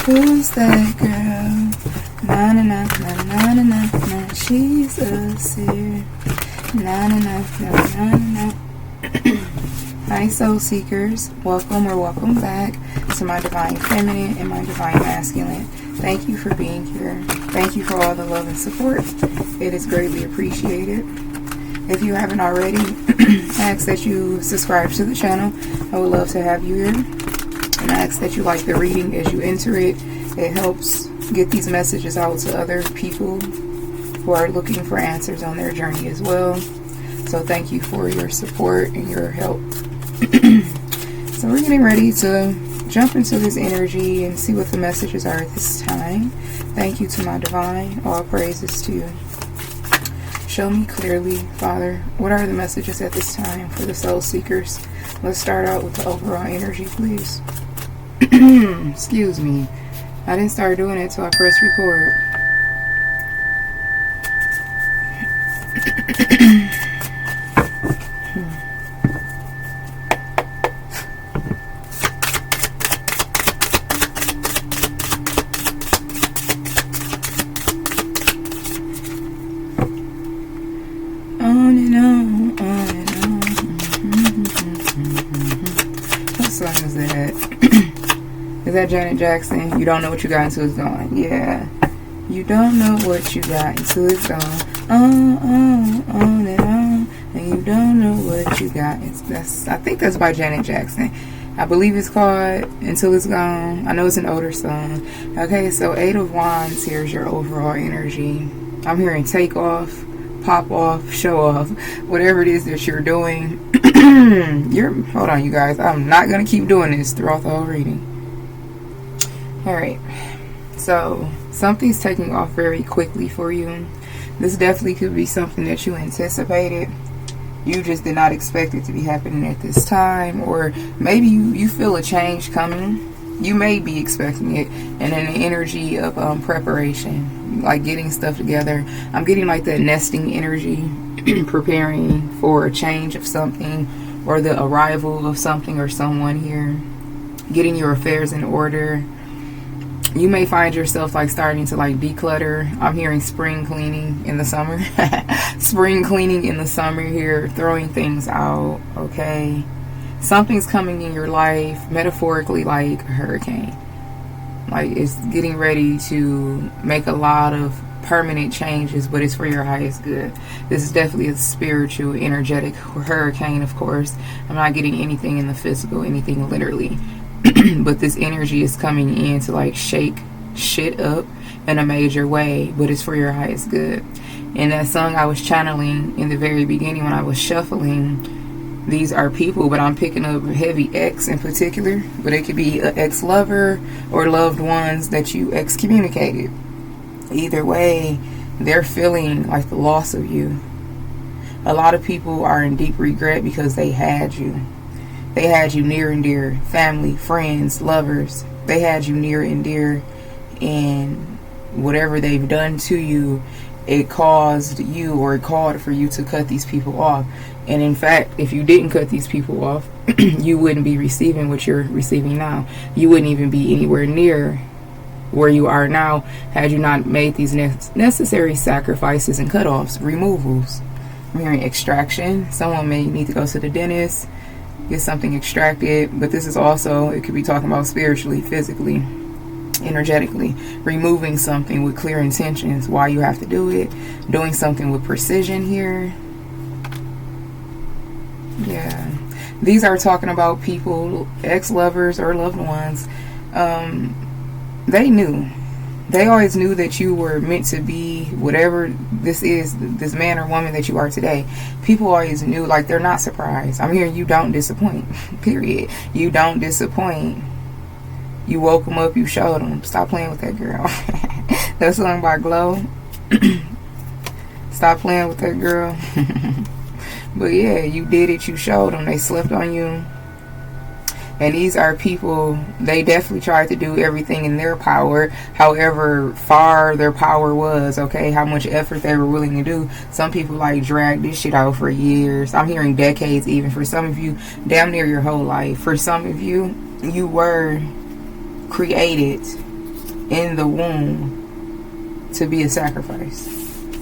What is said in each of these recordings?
Who's that girl? Na na na na na na na na. She's a seer. Na na na na na na. Hi, soul seekers. Welcome or welcome back to my divine feminine and my divine masculine. Thank you for being here. Thank you for all the love and support. It is greatly appreciated. If you haven't already, I ask that you subscribe to the channel. I would love to have you here. And I ask that you like the reading as you enter it. It helps get these messages out to other people who are looking for answers on their journey as well. So thank you for your support and your help. So we're getting ready to jump into this energy and see what the messages are this time. Thank you to my divine. All praises to you. Show me clearly, Father, what are the messages at this time for the soul seekers? Let's start out with the overall energy, please. Excuse me. I didn't start doing it till I pressed record. On and on, on and on. What song is that? Is that Janet Jackson? You don't know what you got until it's gone. Yeah. You don't know what you got until it's gone. On and on. And you don't know what you got. I think that's by Janet Jackson. I believe it's called Until It's Gone. I know it's an older song. Okay, so 8 of Wands. Here's your overall energy. I'm hearing take off, pop off, show off, whatever it is that you're doing. Hold on, you guys. I'm not going to keep doing this throughout the whole reading. Alright, so something's taking off very quickly for you. This definitely could be something that you anticipated. You just did not expect it to be happening at this time, or maybe you feel a change coming. You may be expecting it, and in the energy of preparation, like getting stuff together. I'm getting like that nesting energy, preparing for a change of something, or the arrival of something or someone here. Getting your affairs in order. You may find yourself like starting to like declutter. I'm hearing spring cleaning in the summer. Spring cleaning in the summer here, throwing things out, okay? Something's coming in your life, metaphorically like a hurricane. Like it's getting ready to make a lot of permanent changes, but it's for your highest good. This is definitely a spiritual, energetic hurricane, of course. I'm not getting anything in the physical, anything literally. But this energy is coming in to like shake shit up in a major way, but it's for your highest good. And that song I was channeling in the very beginning when I was shuffling, these are people, but I'm picking up heavy ex in particular, but it could be an ex-lover or loved ones that you excommunicated. Either way, they're feeling like the loss of you. A lot of people are in deep regret because they had you. They had you near and dear. Family, friends, lovers. They had you near and dear. And whatever they've done to you, it caused you, or it called for you to cut these people off. And in fact, if you didn't cut these people off, you wouldn't be receiving what you're receiving now. You wouldn't even be anywhere near where you are now had you not made these necessary sacrifices and cutoffs, removals. I'm hearing extraction. Someone may need to go to the dentist, get something extracted, but this is also, it could be talking about spiritually, physically, energetically, removing something with clear intentions, why you have to do it, doing something with precision here. Yeah, these are talking about people, ex-lovers or loved ones. They knew. They always knew that you were meant to be whatever this is, this man or woman that you are today. People always knew, like they're not surprised. I'm hearing you don't disappoint, period. You don't disappoint. You woke them up, you showed them. Stop playing with that girl. That song by Glow. Stop playing with that girl. But yeah, you did it, you showed them. They slept on you. And these are people, they definitely tried to do everything in their power, however far their power was, okay, how much effort they were willing to do. Some people like dragged this shit out for years. I'm hearing decades even. For some of you, damn near your whole life. For some of you, you were created in the womb to be a sacrifice.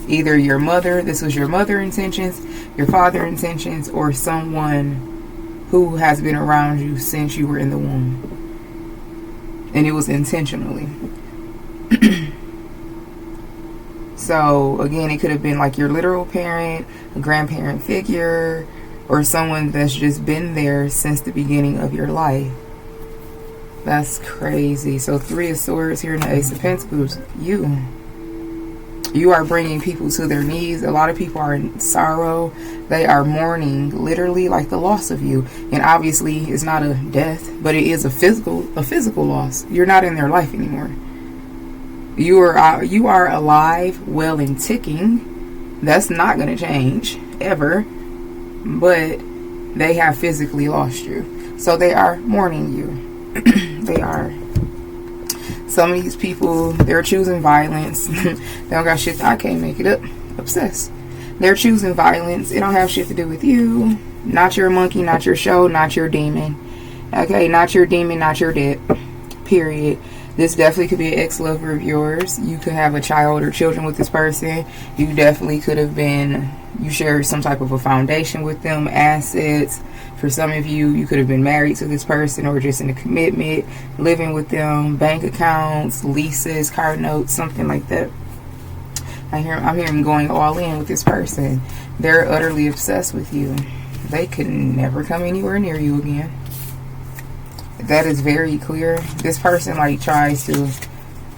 Either your mother, this was your mother intentions, your father intentions, or someone who has been around you since you were in the womb. And it was intentionally. So again, it could have been like your literal parent, a grandparent figure, or someone that's just been there since the beginning of your life. That's crazy. So 3 of Swords here in the Ace of Pentacles. You are bringing people to their knees. A lot of people are in sorrow. They are mourning, literally, like the loss of you. And obviously, it's not a death, but it is a physical loss. You're not in their life anymore. You are alive, well, and ticking. That's not going to change ever. But they have physically lost you, so they are mourning you. They are. Some of these people, they're choosing violence. They don't got shit. I can't make it up. Obsessed. They're choosing violence. It don't have shit to do with you. Not your monkey, not your show, not your demon. Okay, not your demon, not your dead. Period. This definitely could be an ex-lover of yours. You could have a child or children with this person. You definitely could have been, you shared some type of a foundation with them, assets. For some of you, you could have been married to this person or just in a commitment, living with them, bank accounts, leases, car notes, something like that. I'm hearing going all in with this person. They're utterly obsessed with you. They could never come anywhere near you again. That is very clear. This person like tries to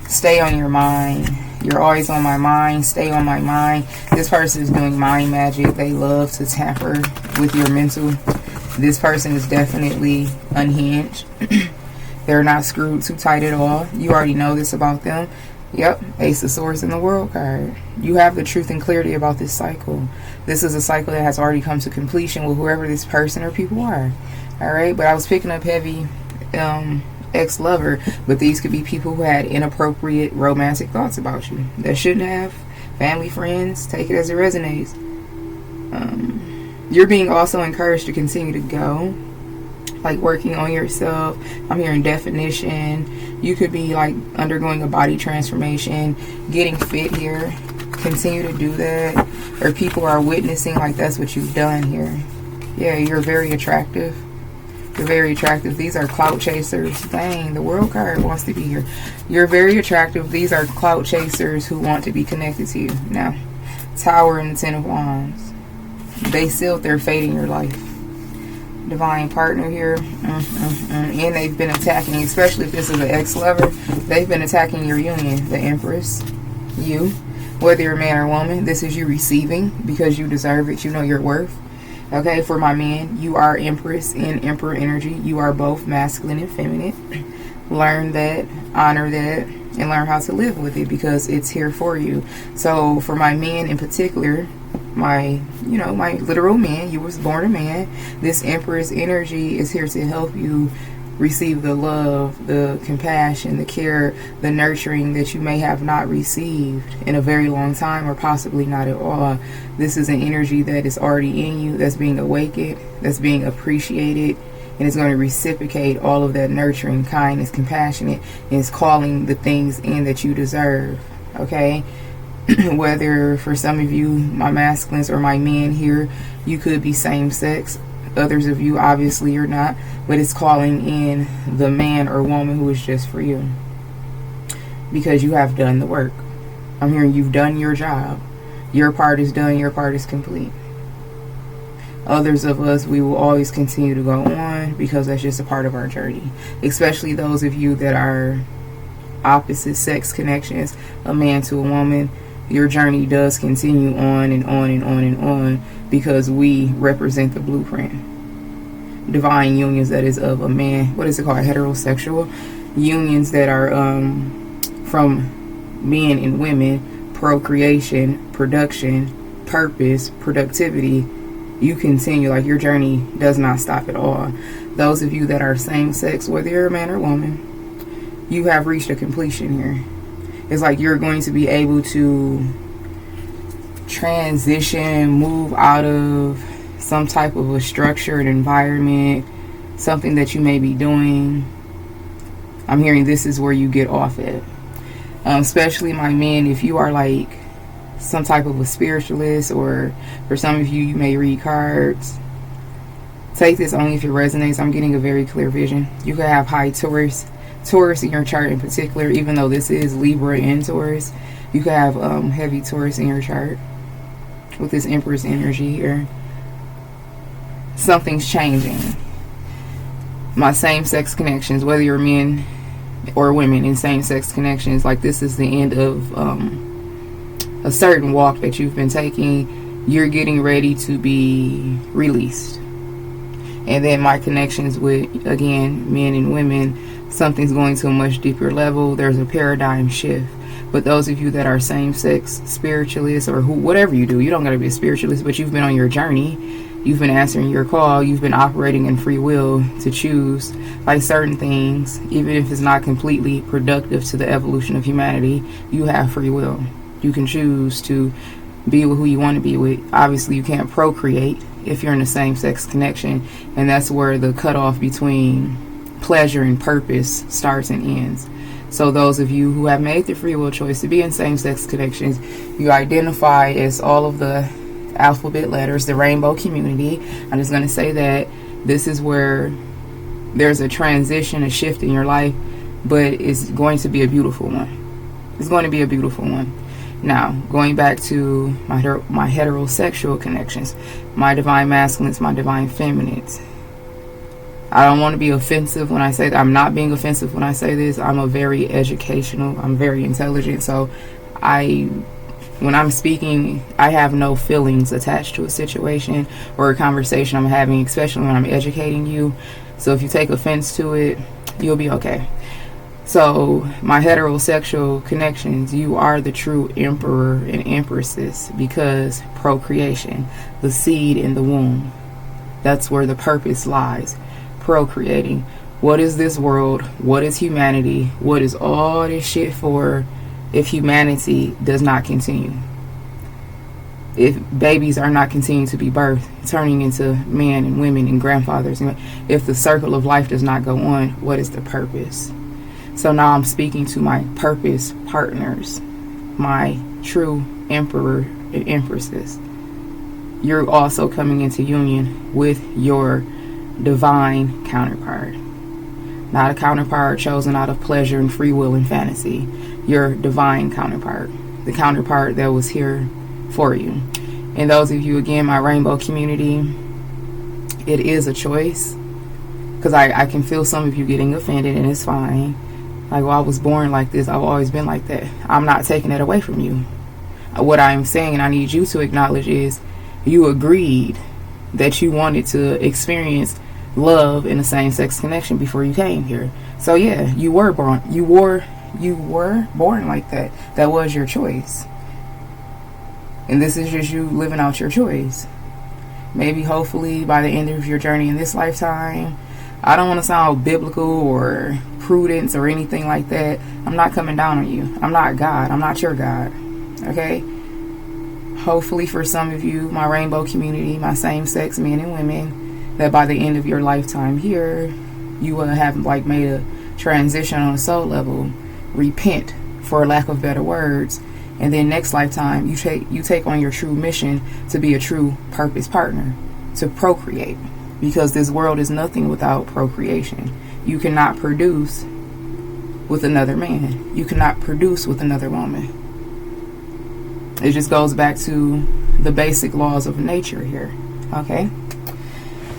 stay on your mind. You're always on my mind. Stay on my mind. This person is doing mind magic. They love to tamper with your mental. This person is definitely unhinged. They're not screwed too tight at all. You already know this about them. Yep, Ace of Swords in the World card. You have the truth and clarity about this cycle. This is a cycle that has already come to completion with whoever this person or people are. Alright, but I was picking up heavy ex-lover, but these could be people who had inappropriate romantic thoughts about you that shouldn't have. Family, friends, take it as it resonates. You're being also encouraged to continue to go, like working on yourself. I'm hearing definition. You could be like undergoing a body transformation, getting fit here. Continue to do that. Or people are witnessing like that's what you've done here. Yeah, you're very attractive. You're very attractive. These are clout chasers. Dang, the World card wants to be here. You're very attractive. These are clout chasers who want to be connected to you. Now, Tower and the 10 of Wands. They sealed their fate in your life. Divine partner here. And they've been attacking, especially if this is an ex-lover, they've been attacking your union. The Empress. You. Whether you're a man or woman, this is you receiving because you deserve it. You know your worth. Okay, for my men, you are Empress and Emperor energy. You are both masculine and feminine. Learn that, honor that, and learn how to live with it because it's here for you. So for my men in particular, my literal man, you was born a man. This Empress energy is here to help you receive the love, the compassion, the care, the nurturing that you may have not received in a very long time or possibly not at all. This is an energy that is already in you, that's being awakened, that's being appreciated, and it's going to reciprocate all of that nurturing, kindness, compassionate, and it's calling the things in that you deserve. Okay? Whether for some of you, my masculines or my men here, you could be same sex. Others of you, obviously, you're not. But it's calling in the man or woman who is just for you. Because you have done the work. I'm hearing you've done your job. Your part is done. Your part is complete. Others of us, we will always continue to go on because that's just a part of our journey. Especially those of you that are opposite sex connections, a man to a woman. Your journey does continue on and on and on and on because we represent the blueprint. Divine unions that is of a man, what is it called, heterosexual unions that are from men and women, procreation, production, purpose, productivity. You continue, like your journey does not stop at all. Those of you that are same sex, whether you're a man or woman, you have reached a completion here. It's like you're going to be able to transition, move out of some type of a structured environment, something that you may be doing. I'm hearing this is where you get off at. Especially my men, if you are like some type of a spiritualist, or for some of you, you may read cards. Take this only if it resonates. I'm getting a very clear vision. You could have high Taurus in your chart in particular, even though this is Libra and Taurus. You could have heavy Taurus in your chart with this Empress energy here. Something's changing. My same-sex connections, whether you're men or women in same-sex connections, like this is the end of a certain walk that you've been taking. You're getting ready to be released. And then my connections with, again, men and women, something's going to a much deeper level. There's a paradigm shift. But those of you that are same-sex spiritualists, or whatever you do, you don't got to be a spiritualist, but you've been on your journey, you've been answering your call, you've been operating in free will to choose like certain things, even if it's not completely productive to the evolution of humanity. You have free will. You can choose to be with who you want to be with. Obviously, you can't procreate if you're in a same-sex connection, and that's where the cutoff between pleasure and purpose starts and ends. So those of you who have made the free will choice to be in same-sex connections, you identify as all of the alphabet letters, the rainbow community. I'm just going to say that this is where there's a transition, a shift in your life, but it's going to be a beautiful one. It's going to be a beautiful one. Now, going back to my heterosexual connections, my divine masculines, my divine feminines. I don't want to be offensive when I say that. I'm not being offensive when I say this. I'm a very educational, I'm very intelligent. So when I'm speaking, I have no feelings attached to a situation or a conversation I'm having, especially when I'm educating you. So if you take offense to it, you'll be okay. So my heterosexual connections, you are the true emperor and empresses, because procreation, the seed in the womb, that's where the purpose lies. Procreating. What is this world? What is humanity? What is all this shit for if humanity does not continue? If babies are not continuing to be birthed, turning into men and women and grandfathers, if the circle of life does not go on, what is the purpose? So now I'm speaking to my purpose partners, my true emperor and empresses. You're also coming into union with your divine counterpart. Not a counterpart chosen out of pleasure and free will and fantasy. Your divine counterpart. The counterpart that was here for you. And those of you, again, my rainbow community, it is a choice. Because I can feel some of you getting offended, and it's fine. Like, well, I was born like this. I've always been like that. I'm not taking that away from you. What I'm saying, and I need you to acknowledge, is you agreed that you wanted to experience love in a same-sex connection before you came here. So yeah, you were born. You were born like that. That was your choice. And this is just you living out your choice. Maybe, hopefully, by the end of your journey in this lifetime, I don't want to sound biblical or prudence or anything like that. I'm not coming down on you. I'm not God. I'm not your God. Okay? Hopefully for some of you, my rainbow community, my same-sex men and women, that by the end of your lifetime here, you will have like made a transition on a soul level. Repent, for lack of better words. And then next lifetime, you take on your true mission to be a true purpose partner, to procreate. Because this world is nothing without procreation. You cannot produce with another man. You cannot produce with another woman. It just goes back to the basic laws of nature here. Okay?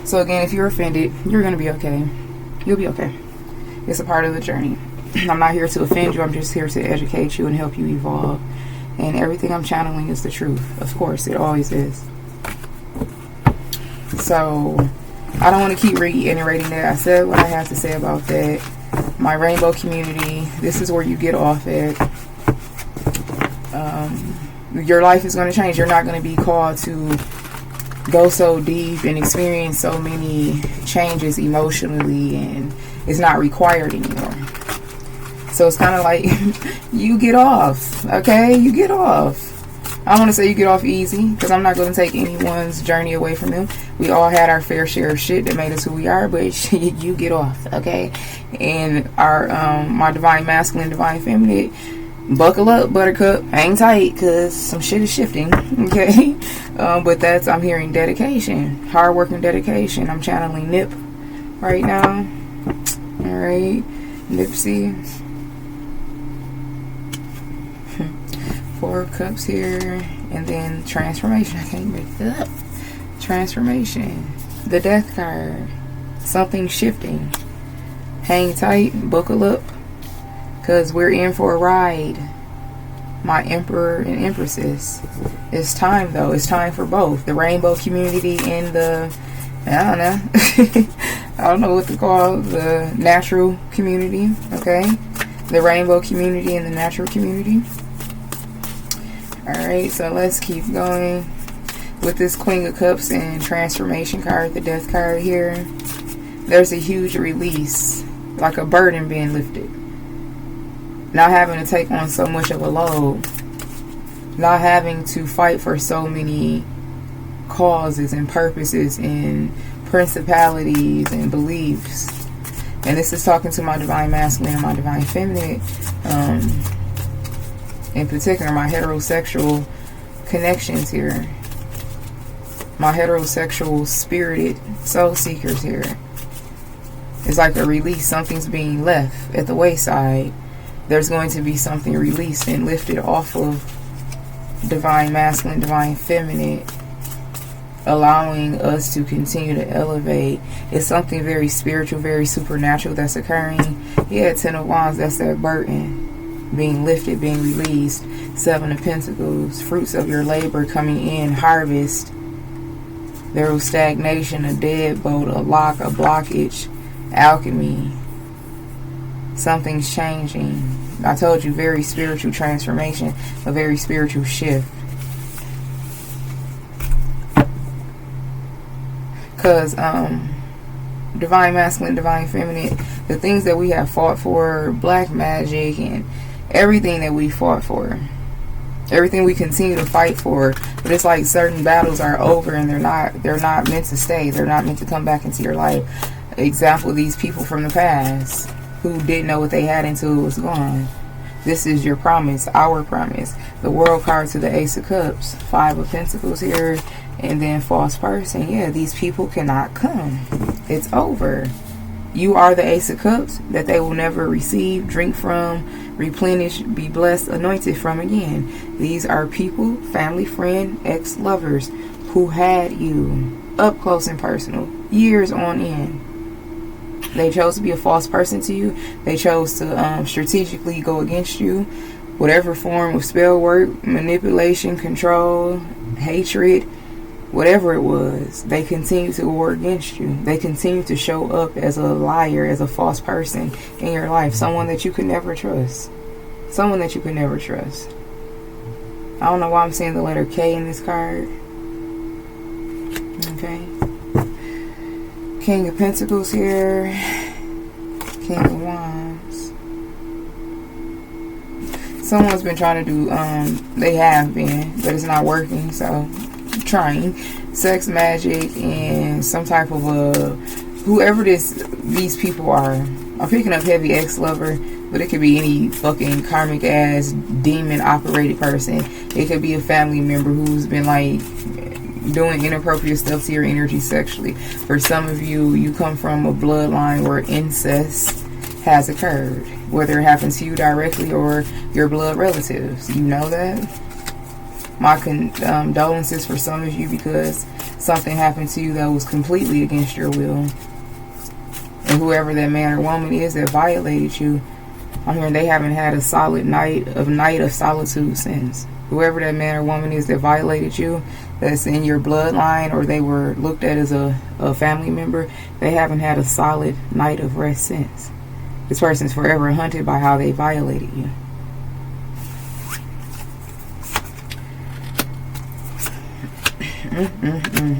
So again, if you're offended, you're going to be okay. You'll be okay. It's a part of the journey. I'm not here to offend you. I'm just here to educate you and help you evolve. And everything I'm channeling is the truth. Of course, it always is. So I don't want to keep reiterating that. I said what I have to say about that. My rainbow community, this is where you get off at. Your life is going to change. You're not going to be called to go so deep and experience so many changes emotionally, and it's not required anymore. So it's kind of like you get off, okay? You get off. I want to say you get off easy, because I'm not going to take anyone's journey away from them. We all had our fair share of shit that made us who we are, but you get off, okay? And our my divine masculine, divine feminine, buckle up, buttercup, hang tight, because some shit is shifting, okay? But that's, I'm hearing dedication, hard work and dedication. I'm channeling Nip right now. All right, Nipsey. 4 of Cups here, and then transformation. I can't make it up. Transformation, the Death card, something shifting. Hang tight, buckle up, because we're in for a ride, my Emperor and Empresses. It's time, though. It's time for both the rainbow community and the, I don't know, I don't know what to call the natural community, okay? The rainbow community and the natural community. Alright, so let's keep going with this Queen of Cups and transformation card, the Death card here. There's a huge release, like a burden being lifted. Not having to take on so much of a load. Not having to fight for so many causes and purposes and principalities and beliefs. And this is talking to my Divine Masculine and my Divine Feminine. In particular, my heterosexual connections here. My heterosexual spirited soul seekers here. It's like a release. Something's being left at the wayside. There's going to be something released and lifted off of Divine Masculine, Divine Feminine, allowing us to continue to elevate. It's something very spiritual, very supernatural that's occurring. Yeah, 10 of Wands, that's that burden being lifted, being released. 7 of Pentacles, fruits of your labor coming in, harvest. There was stagnation, a deadbolt, a lock, a blockage, alchemy. Something's changing. I told you, very spiritual transformation, a very spiritual shift. Because Divine Masculine, Divine Feminine, the things that we have fought for, black magic and everything that we fought for, everything we continue to fight for, but it's like certain battles are over and they're not meant to stay. They're not meant to come back into your life. Example, these people from the past who didn't know what they had until it was gone. This is your promise, our promise. The World card to the Ace of Cups, 5 of Pentacles here, and then false person. Yeah, these people cannot come. It's over. You are the Ace of Cups that they will never receive, drink from, replenish, be blessed, anointed from again. These are people, family, friend, ex-lovers who had you up close and personal, years on end. They chose to be a false person to you. They chose to strategically go against you. Whatever form of spell work, manipulation, control, hatred, whatever it was, they continue to war against you. They continue to show up as a liar, as a false person in your life. Someone that you could never trust. Someone that you could never trust. I don't know why I'm seeing the letter K in this card. Okay. King of Pentacles here. King of Wands. Someone's been trying to do, they have been, but it's not working, so trying. Sex, magic, and some type of whoever these people are. I'm picking up heavy ex-lover, but it could be any fucking karmic ass demon operated person. It could be a family member who's been like doing inappropriate stuff to your energy sexually. For some of you, you come from a bloodline where incest has occurred, whether it happens to you directly or your blood relatives. You know that? My condolences for some of you, because something happened to you that was completely against your will. And whoever that man or woman is that violated you, I'm hearing they haven't had a solid night of solitude since. Whoever that man or woman is that violated you, that's in your bloodline, or they were looked at as a family member, they haven't had a solid night of rest since. This person's forever hunted by how they violated you.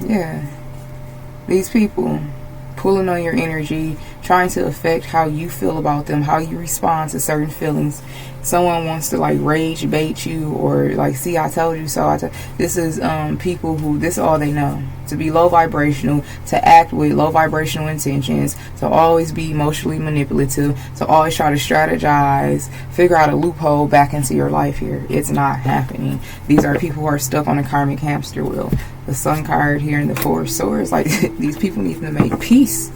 Yeah. These people pulling on your energy, trying to affect how you feel about them, how you respond to certain feelings. Someone wants to like rage bait you, or like, see, I told you so. This is people who, this is all they know. To be low vibrational, to act with low vibrational intentions, to always be emotionally manipulative, to always try to strategize, figure out a loophole back into your life here. It's not happening. These are people who are stuck on a karmic hamster wheel. The Sun card here in the Four of Swords, like these people need to make peace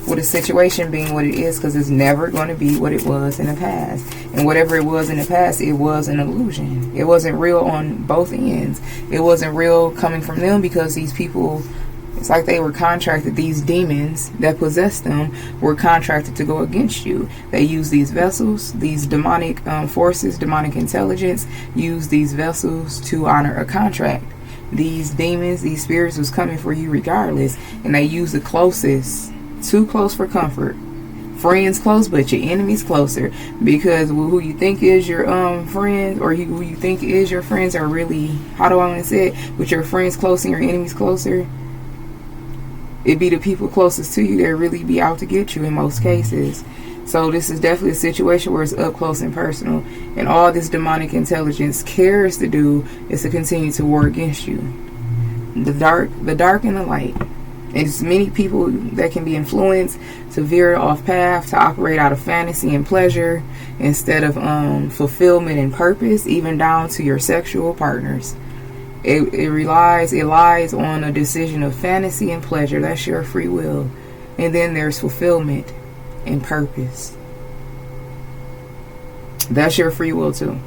with a situation being what it is, because it's never going to be what it was in the past. And whatever it was in the past, it was an illusion. It wasn't real on both ends. It wasn't real coming from them, because these people, it's like they were contracted. These demons that possessed them were contracted to go against you. They use these vessels, these demonic forces, demonic intelligence, use these vessels to honor a contract. These demons, these spirits was coming for you regardless, and they use the closest. Too close for comfort. Friends close, but your enemies closer. Because who you think is your friends, or who you think is your friends, are really, how do I want to say it? With your friends close and your enemies closer, it'd be the people closest to you that really be out to get you in most cases. So this is definitely a situation where it's up close and personal. And all this demonic intelligence cares to do is to continue to war against you. The dark and the light. It's many people that can be influenced to veer off path, to operate out of fantasy and pleasure instead of fulfillment and purpose, even down to your sexual partners. It lies on a decision of fantasy and pleasure. That's your free will. And then there's fulfillment and purpose. That's your free will too.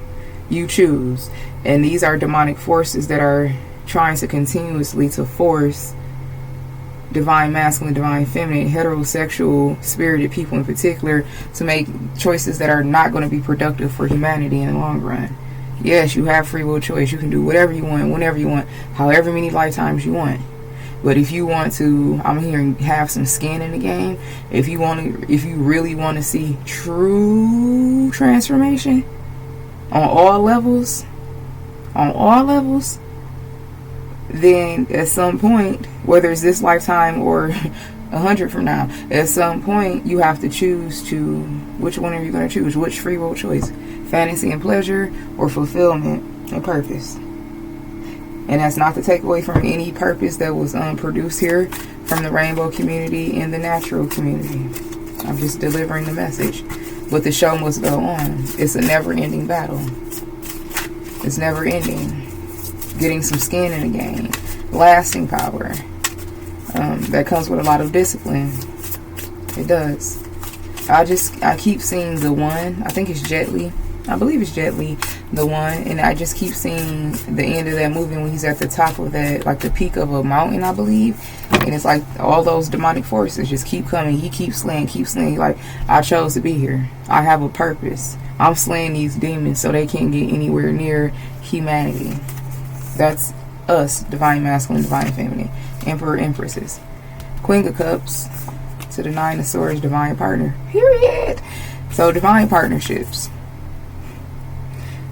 You choose. And these are demonic forces that are trying to continuously to force divine masculine, divine feminine, heterosexual, spirited people in particular to make choices that are not going to be productive for humanity in the long run. Yes, you have free will choice. You can do whatever you want, whenever you want, however many lifetimes you want. But if you want to, I'm hearing, have some skin in the game, if you really want to see true transformation on all levels, then at some point, whether it's this lifetime or 100 from now, at some point you have to choose to, which one are you going to choose? Which free will choice? Fantasy and pleasure, or fulfillment and purpose? And that's not to take away from any purpose that was produced here from the rainbow community and the natural community. I'm just delivering the message. But the show must go on. It's a never-ending battle. It's never ending. Getting some skin in the game, lasting power, that comes with a lot of discipline. It does. I keep seeing the one, I think it's Jet Li, I believe it's Jet Li, the one, and I just keep seeing the end of that movie when he's at the top of that, like the peak of a mountain, I believe, and it's like all those demonic forces just keep coming. He keeps slaying, like, I chose to be here. I have a purpose. I'm slaying these demons so they can't get anywhere near humanity. That's us, divine masculine, divine feminine, emperor, empresses. Queen of Cups to the Nine of Swords, divine partner. Period. So divine partnerships.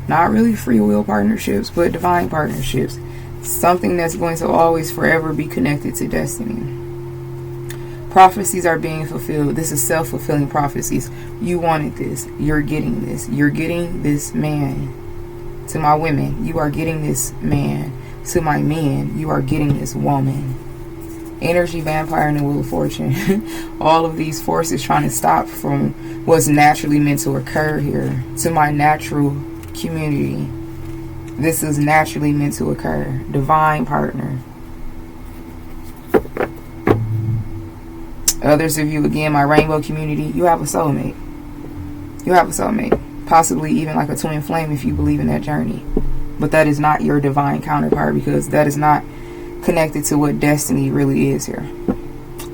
Not really free will partnerships, but divine partnerships. Something that's going to always forever be connected to destiny. Prophecies are being fulfilled. This is self-fulfilling prophecies. You wanted this. You're getting this. You're getting this man. To my women, you are getting this man. To my men, you are getting this woman. Energy, vampire, and the Wheel of Fortune. All of these forces trying to stop from what's naturally meant to occur here. To my natural community, this is naturally meant to occur. Divine partner. Others of you, again, my rainbow community, you have a soulmate. You have a soulmate. Possibly even like a twin flame if you believe in that journey. But that is not your divine counterpart, because that is not connected to what destiny really is here.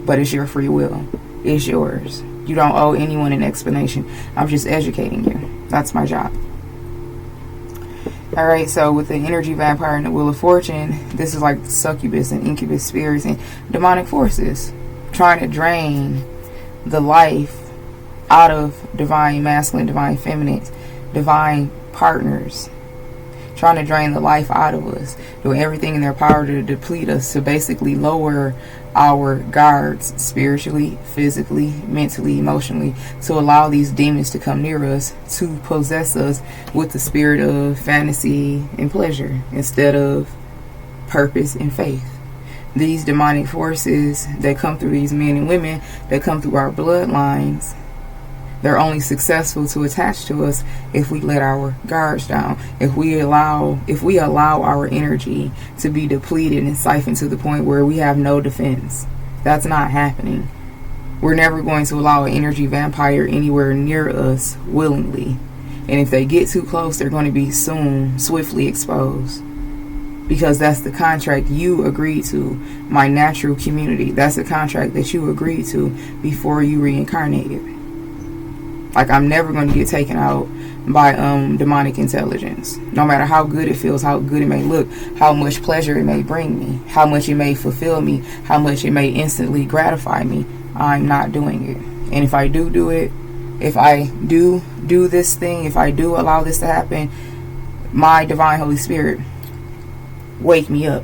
But it's your free will. It's yours. You don't owe anyone an explanation. I'm just educating you. That's my job. Alright, so with the energy vampire and the Wheel of Fortune, this is like succubus and incubus spirits and demonic forces trying to drain the life out of divine masculine, divine feminine, divine partners, trying to drain the life out of us, doing everything in their power to deplete us, to basically lower our guards spiritually, physically, mentally, emotionally, to allow these demons to come near us, to possess us with the spirit of fantasy and pleasure instead of purpose and faith. These demonic forces that come through these men and women, that come through our bloodlines, they're only successful to attach to us if we let our guards down, if we allow our energy to be depleted and siphoned to the point where we have no defense. That's not happening. We're never going to allow an energy vampire anywhere near us willingly. And if they get too close, they're going to be soon swiftly exposed. Because that's the contract you agreed to, my natural community. That's the contract that you agreed to before you reincarnated. Like, I'm never going to get taken out by demonic intelligence. No matter how good it feels, how good it may look, how much pleasure it may bring me, how much it may fulfill me, how much it may instantly gratify me, I'm not doing it. And if I do it, if I do this thing, if I do allow this to happen, my divine Holy Spirit, wake me up.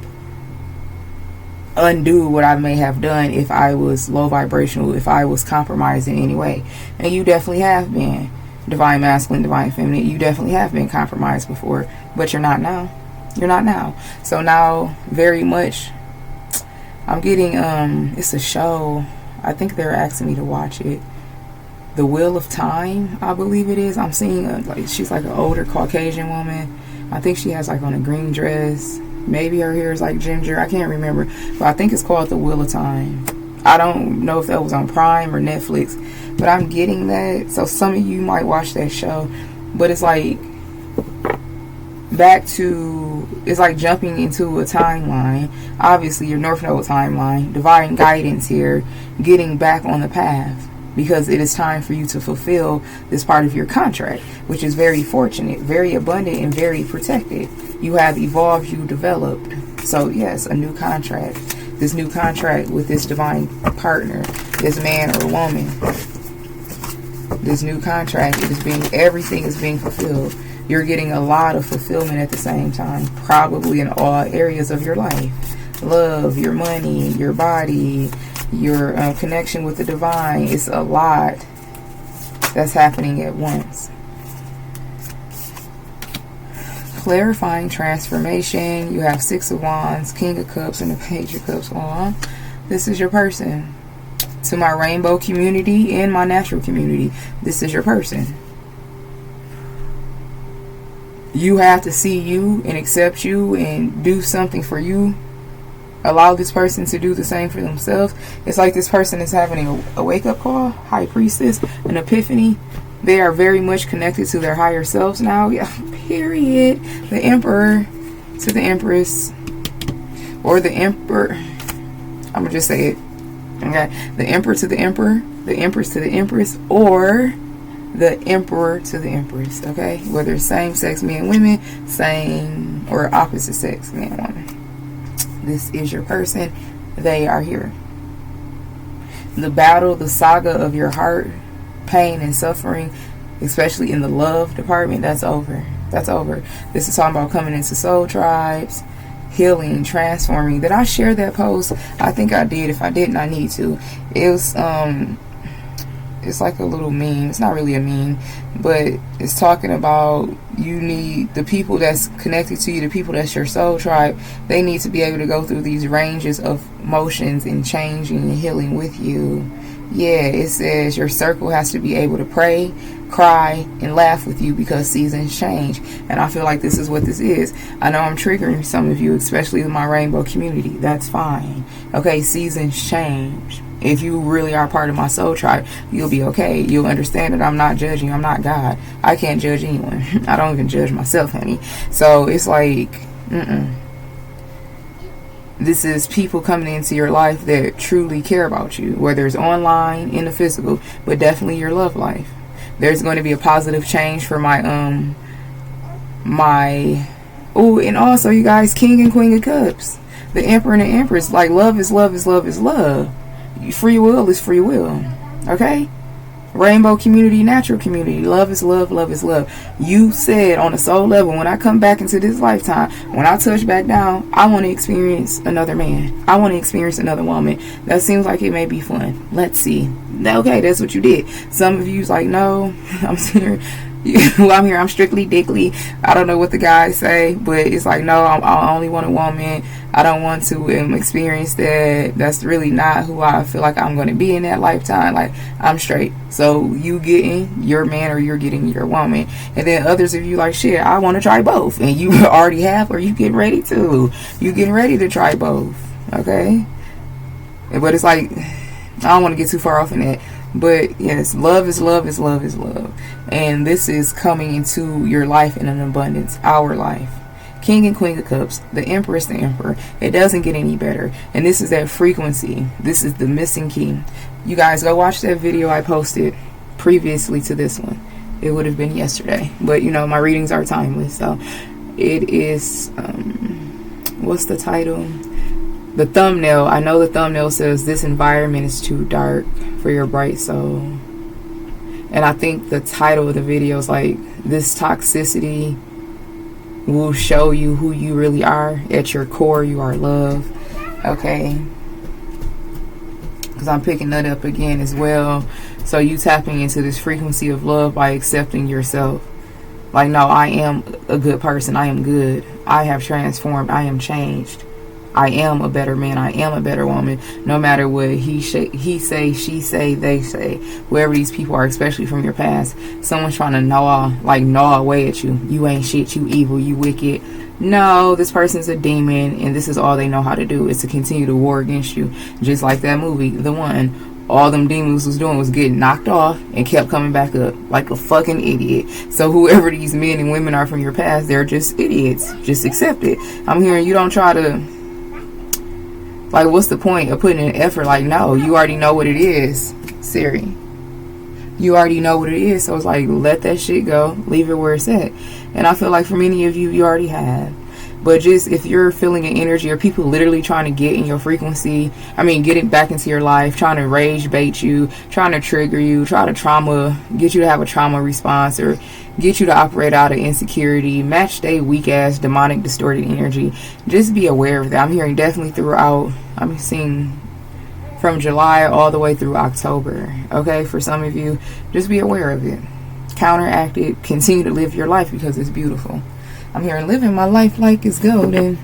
Undo what I may have done if I was low vibrational, if I was compromised in any way. And you definitely have been, divine masculine, divine feminine. You definitely have been compromised before, but you're not now. You're not now. So now, very much, I'm getting, it's a show. I think they're asking me to watch it. The Wheel of Time, I believe it is. I'm seeing, she's like an older Caucasian woman. I think she has like on a green dress. Maybe her hair is like ginger. I can't remember. But I think it's called The Wheel of Time. I don't know if that was on Prime or Netflix. But I'm getting that. So some of you might watch that show. But it's like it's like jumping into a timeline. Obviously your North Node timeline. Divine guidance here. Getting back on the path. Because it is time for you to fulfill this part of your contract, which is very fortunate, very abundant, and very protected. You have evolved, you developed. So yes, a new contract. This new contract with this divine partner, this man or woman. This new contract, everything is being fulfilled. You're getting a lot of fulfillment at the same time, probably in all areas of your life. Love, your money, your body, your connection with the divine. It's a lot that's happening at once. Clarifying transformation. You have Six of Wands, King of Cups, and the Page of Cups. This is your person. To my rainbow community and my natural community, this is your person. You have to see you and accept you and do something for you. Allow this person to do the same for themselves. It's like this person is having a wake-up call, High Priestess, an epiphany. They are very much connected to their higher selves now. Yeah, period. The Emperor to the Empress. Or the Emperor. I'm going to just say it. Okay. The Emperor to the Emperor. The Empress to the Empress. Or the Emperor to the Empress. Okay. Whether it's same-sex men and women. Same or opposite sex men and women. This is your person. They are here. The battle, the saga of your heart, pain and suffering, especially in the love department, that's over. That's over. This is talking about coming into soul tribes, healing, transforming. Did I share that post? I think I did. If I didn't, I need to. It was it's like a little meme. It's not really a meme, but it's talking about you need the people that's connected to you, the people that's your soul tribe. They need to be able to go through these ranges of motions and changing and healing with you. Yeah, it says your circle has to be able to pray, cry, and laugh with you because seasons change. And I feel like this is what this is. I know I'm triggering some of you, especially in my rainbow community. That's fine. Okay, seasons change. If you really are part of my soul tribe, you'll be okay. You'll understand that I'm not judging. I'm not God. I can't judge anyone. I don't even judge myself, honey. So it's like, This is people coming into your life that truly care about you, whether it's online, in the physical, but definitely your love life. There's going to be a positive change for my, and also you guys, King and Queen of Cups. The Emperor and the Empress. Like, love is love is love is love. Free will is free will. Okay? Rainbow community, natural community. Love is love, love is love. You said on a soul level, when I come back into this lifetime, when I touch back down, I want to experience another man. I want to experience another woman. That seems like it may be fun. Let's see. Okay, that's what you did. Some of you's like, no, I'm here. Well, I'm here. I'm strictly dickly. I don't know what the guys say, but it's like, no, I only want a woman. I don't want to experience that. That's really not who I feel like I'm going to be in that lifetime. Like, I'm straight. So you getting your man or you're getting your woman. And then others of you like, shit, I want to try both. And you already have, or you getting ready to. You getting ready to try both. Okay? But it's like, I don't want to get too far off in that. But yes, love is love is love is love. And this is coming into your life in an abundance. Our life. King and Queen of Cups, the Empress, the Emperor. It doesn't get any better. And this is that frequency. This is the missing key. You guys go watch that video I posted previously to this one. It would have been yesterday. But you know, my readings are timeless. So it is, what's the title? The thumbnail. I know the thumbnail says this environment is too dark for your bright soul. And I think the title of the video is like, this toxicity will show you who you really are. At your core, you are love. Okay? Because I'm picking that up again as well. So you tapping into this frequency of love by accepting yourself. Like, no, I am a good person. I am good. I have transformed. I am changed. I am a better man. I am a better woman. No matter what he say, she say, they say, whoever these people are, especially from your past, someone's trying to gnaw away at you. You ain't shit. You evil. You wicked. No, this person's a demon, and this is all they know how to do, is to continue to war against you. Just like that movie, The One. All them demons was doing was getting knocked off and kept coming back up like a fucking idiot. So whoever these men and women are from your past, they're just idiots. Just accept it. I'm hearing you don't try to, like, what's the point of putting in effort? Like, no, you already know what it is, Siri. You already know what it is. So it's like, let that shit go. Leave it where it's at. And I feel like for many of you, you already have. But just if you're feeling an energy or people literally trying to get in your frequency, get it back into your life, trying to rage bait you, trying to trigger you, try to get you to have a trauma response, or get you to operate out of insecurity, match day weak ass demonic distorted energy, just be aware of that. I'm hearing definitely throughout. I'm seeing from July all the way through October. Okay, for some of you, just be aware of it. Counteract it. Continue to live your life because it's beautiful. I'm here living my life like it's golden.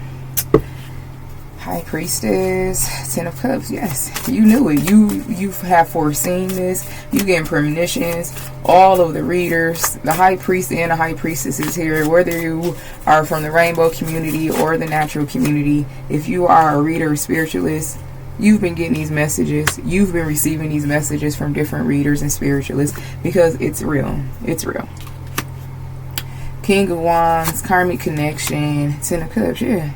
High Priestess, Ten of Cups. Yes, you knew it. You have foreseen this. You getting premonitions. All of the readers, the High Priest and the High Priestess is here. Whether you are from the Rainbow community or the Natural community, if you are a reader or spiritualist, you've been getting these messages. You've been receiving these messages from different readers and spiritualists because it's real. It's real. King of Wands, karmic connection, Ten of Cups, yeah.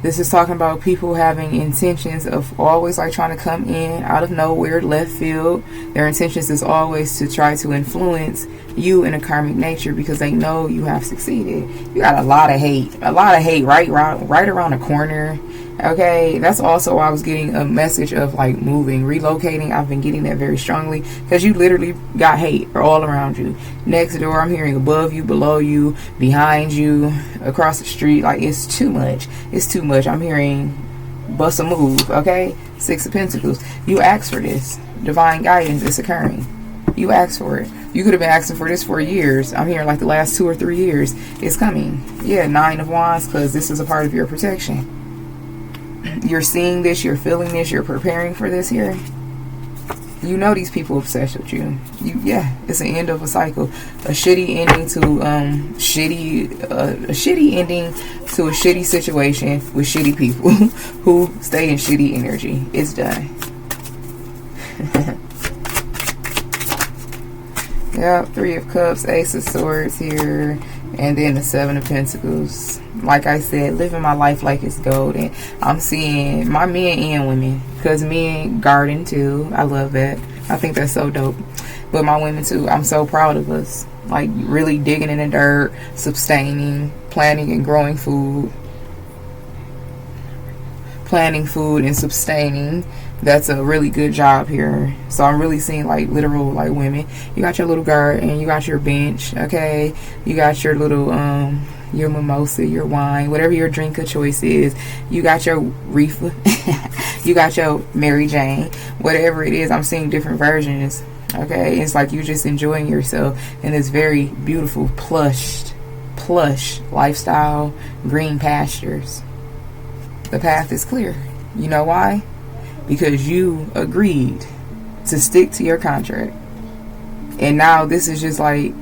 This is talking about people having intentions of always like trying to come in out of nowhere, left field. Their intentions is always to try to influence you in a karmic nature because they know you have succeeded. You got a lot of hate right around the corner. Okay, that's also why I was getting a message of like moving, relocating. I've been getting that very strongly because you literally got hate all around you. Next door, I'm hearing above you, below you, behind you, across the street. Like, it's too much. It's too much. I'm hearing bust a move. Okay, Six of Pentacles. You asked for this. Divine guidance is occurring. You asked for it. You could have been asking for this for years. I'm hearing like the last 2 or 3 years. It's coming. Yeah, Nine of Wands, because this is a part of your protection. You're seeing this, you're feeling this, you're preparing for this here. You know these people obsessed with you. Yeah, it's an end of a cycle. A shitty ending to a shitty ending to a shitty situation with shitty people who stay in shitty energy. It's done. Yeah, Three of Cups, Ace of Swords here, and then the Seven of Pentacles. Like I said, living my life like it's gold. And I'm seeing my men and women, because men garden too. I love that. I think that's so dope. But my women too. I'm so proud of us. Like, really digging in the dirt, sustaining, planting and growing food. Planting food and sustaining. That's a really good job here. So I'm really seeing like literal like women. You got your little garden, you got your bench, okay? You got your little your mimosa, your wine, whatever your drink of choice is. You got your reefer. You got your Mary Jane, whatever it is. I'm seeing different versions, okay? It's like you're just enjoying yourself in this very beautiful plush lifestyle, green pastures. The path is clear. You know why? Because you agreed to stick to your contract. And now this is just like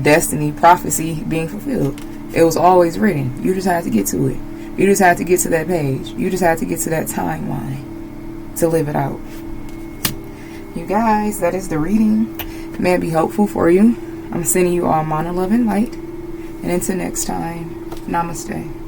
destiny, prophecy being fulfilled. It was always written. You just had to get to it. You just had to get to that page. You just had to get to that timeline to live it out. You guys, that is the reading. May it be hopeful for you. I'm sending you all mana, love, and light. And until next time, namaste.